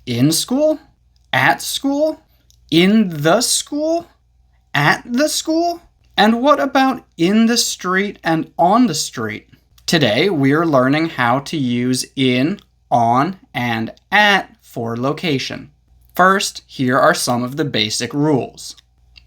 In school? At school? In the school? At the school? And what about in the street and on the street? Today, we're learning how to use in, on, and at for location. First, here are some of the basic rules.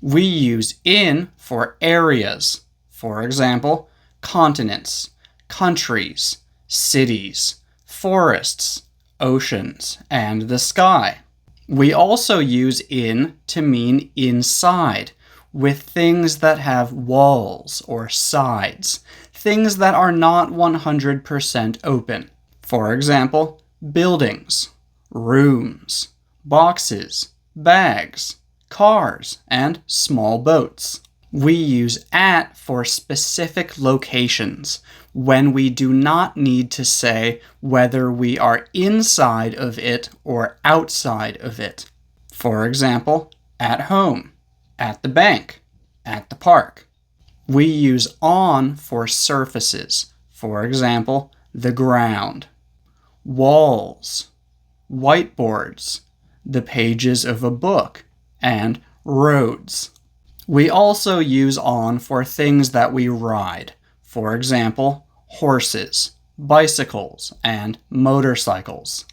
We use in for areas. For example, continents, countries, cities, forests, oceans, and the sky. We also use in to mean inside, with things that have walls or sides, things that are not 100% open. For example, buildings, rooms, boxes, bags, cars, and small boats. We use at for specific locations when we do not need to say whether we are inside of it or outside of it. For example, at home, at the bank, at the park. We use on for surfaces. For example, the ground, walls, whiteboards, the pages of a book, and roads. We also use on for things that we ride. For example, horses, bicycles, and motorcycles.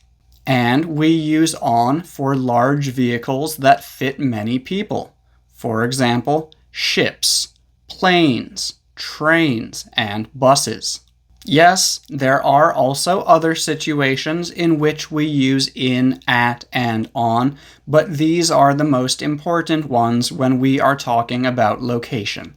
And we use on for large vehicles that fit many people. For example, ships, planes, trains, and buses. Yes, there are also other situations in which we use in, at, and on, but these are the most important ones when we are talking about location.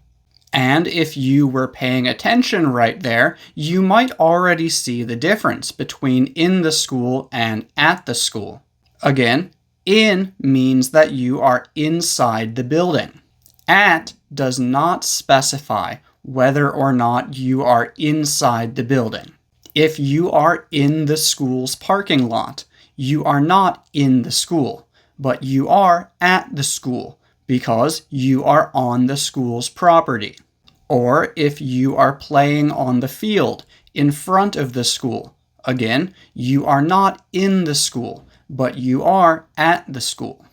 And if you were paying attention right there, you might already see the difference between in the school and at the school. Again, in means that you are inside the building. At does not specify whether or not you are inside the building. If you are in the school's parking lot, you are not in the school, but you are at the school because you are on the school's property. Or if you are playing on the field in front of the school, again, you are not in the school, but you are at the school.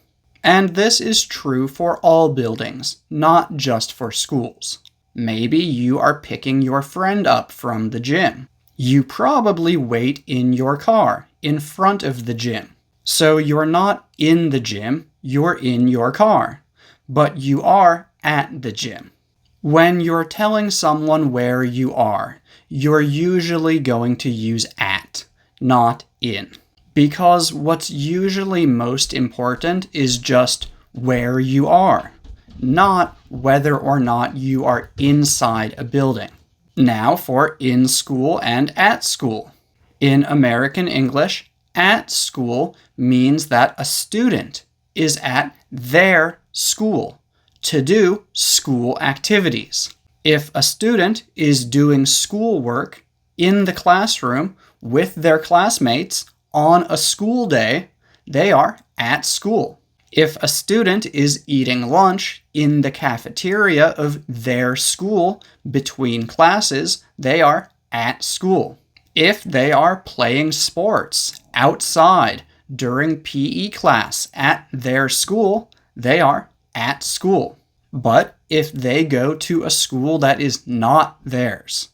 And this is true for all buildings, not just for schools. Maybe you are picking your friend up from the gym. You probably wait in your car in front of the gym. So you're not in the gym, you're in your car. But you are at the gym. When you're telling someone where you are, you're usually going to use at, not in. Because what's usually most important is just where you are, not whether or not you are inside a building. Now for in school and at school. In American English, at school means that a student is at their school to do school activities. If a student is doing schoolwork in the classroom with their classmates on a school day, they are at school. If a student is eating lunch in the cafeteria of their school between classes, they are at school. If they are playing sports outside during PE class at their school, they are at school. But if they go to a school that is not theirs,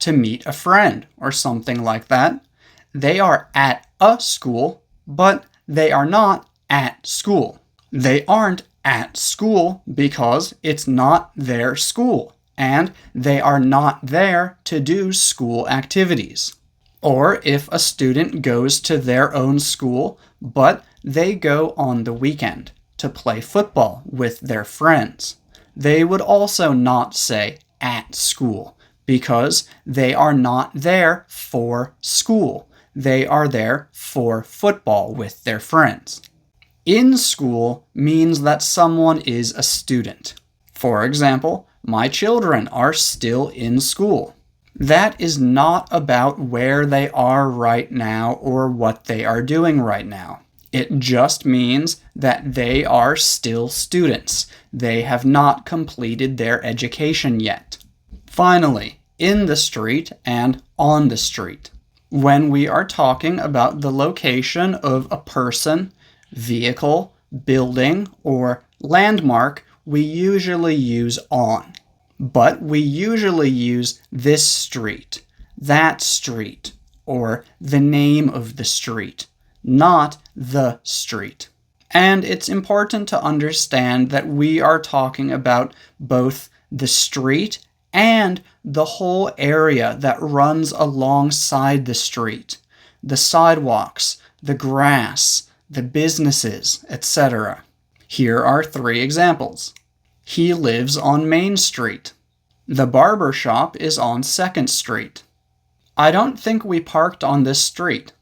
to meet a friend or something like that, they are at a school, but they are not at school. They aren't at school because it's not their school, and they are not there to do school activities. Or if a student goes to their own school, but they go on the weekend to play football with their friends, they would also not say at school because they are not there for school. They are there for football with their friends. In school means that someone is a student. For example, my children are still in school. That is not about where they are right now or what they are doing right now. It just means that they are still students. They have not completed their education yet. Finally, in the street and on the street. When we are talking about the location of a person, Vehicle, building, or landmark we usually use on. But we usually use this street, that street, or the name of the street, not the street. And it's important to understand that we are talking about both the street and the whole area that runs alongside the street, the sidewalks, the grass, the businesses, etc. Here are 3 examples. He lives on Main Street. The barber shop is on 2nd Street. I don't think we parked on this street.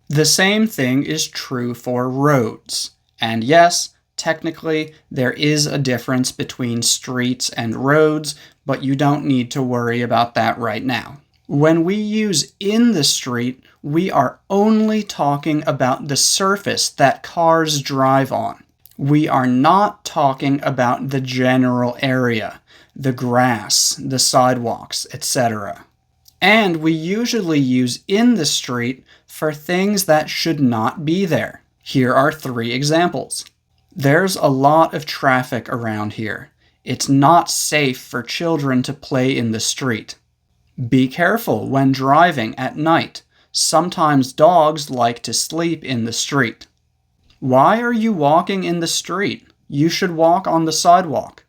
The same thing is true for roads. And yes, technically, there is a difference between streets and roads, but you don't need to worry about that right now. When we use in the street, we are only talking about the surface that cars drive on. We are not talking about the general area, the grass, the sidewalks, etc. And we usually use in the street for things that should not be there. Here are 3 examples. There's a lot of traffic around here. It's not safe for children to play in the street. Be careful when driving at night. Sometimes dogs like to sleep in the street. Why are you walking in the street? You should walk on the sidewalk.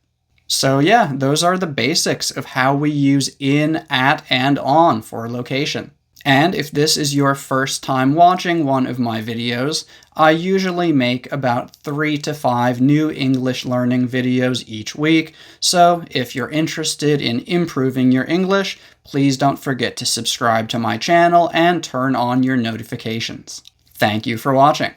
So yeah, those are the basics of how we use in, at, and on for location. And if this is your first time watching one of my videos, I usually make about 3 to 5 new English learning videos each week, so if you're interested in improving your English, please don't forget to subscribe to my channel and turn on your notifications. Thank you for watching.